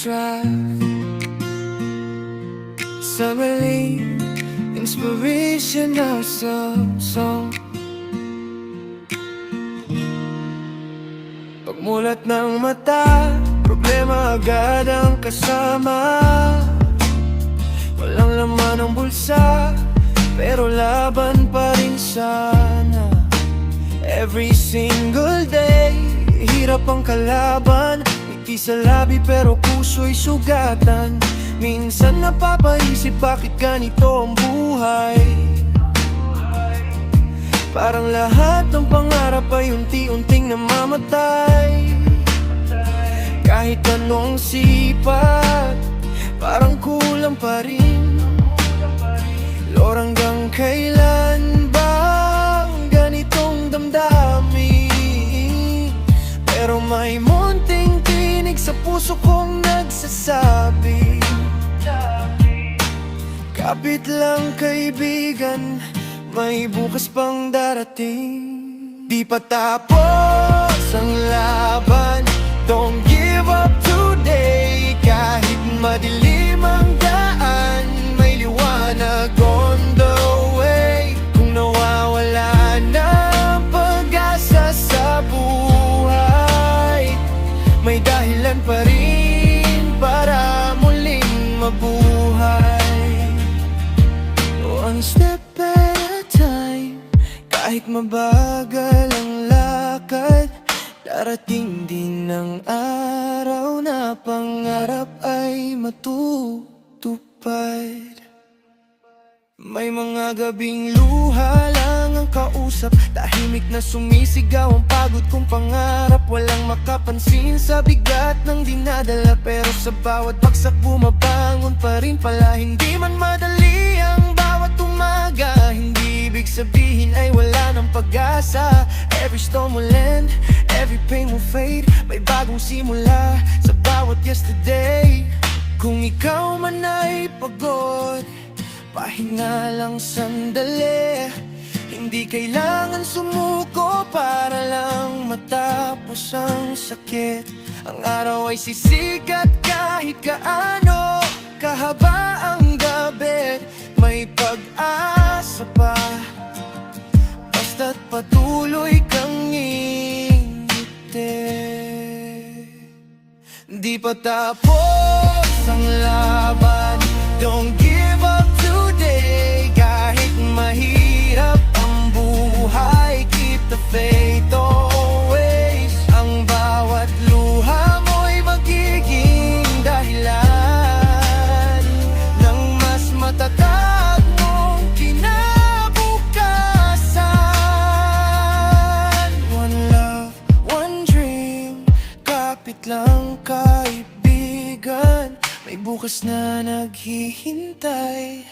Prince Raf, summerly inspirational song. Pagmulat ng mata, problema agad ang kasama. Walang laman ang bulsa, pero laban pa rin sana. Every single day, hirap ang kalaban. Ngiti sa labi pero puso'y sugatan. Minsan napapaisip bakit ganito ang buhay. Parang lahat ng pangarap ay unti-unting namamatay. Kahit anong sipat, parang kulang pa rin. Lord, hanggang kailan ba ang ganitong damdamin? Pero may munting tinig sa puso kong nagsasabi, kapit lang kaibigan, may bukas pang darating. Di pa tapos ang laban, don't give up today. Kahit madilim ang daan, may liwanag on the way. Kung nawawala na ang pag-asa sa buhay, may dahilan pa rin para muling mabuhay. One step at a time, kahit mabagal ang lakad, darating din ang araw na pangarap ay matutupad. May mga gabing luha lang ang kausap, tahimik na sumisigaw ang pagod kong pangarap. Walang makapansin sa bigat ng dinadala, pero sa bawat bagsak bumabangon pa rin pala. Hindi man madali ang bawat umaga, hindi ibig sabihin ay wala ng pag-asa. Every storm will end, every pain will fade, may bagong simula sa bawat yesterday. Kung ikaw man ay pagod, pahinga lang sandali. Hindi kailangan sumuko para lang matapos ang sakit. Ang araw ay sisikat kahit gaano kahaba ang gabi, may pag-asa pa, basta't patuloy kang ngingiti. Di pa tapos ang laban, don't give up today. Kahit mahirap ang buhay, keep the faith always. Ang bawat luha mo'y magiging dahilan ng mas matatag mong kinabukasan. One love, one dream, kapit lang kaibigan, may bukas na naghihintay,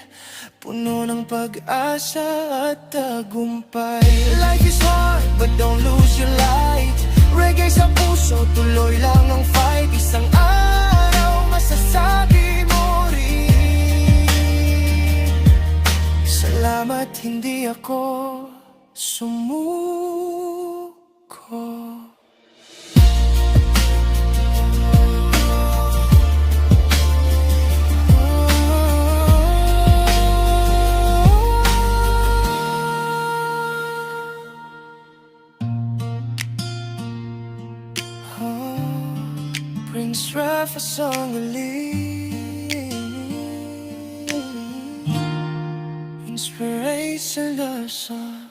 puno ng pag-asa at tagumpay. Life is hard, but don't lose your light. Reggae sa puso, tuloy lang ang fight. Isang araw, masasabi mo rin, salamat hindi ako sumuko. Prince Raf, a song of inspiration, the song.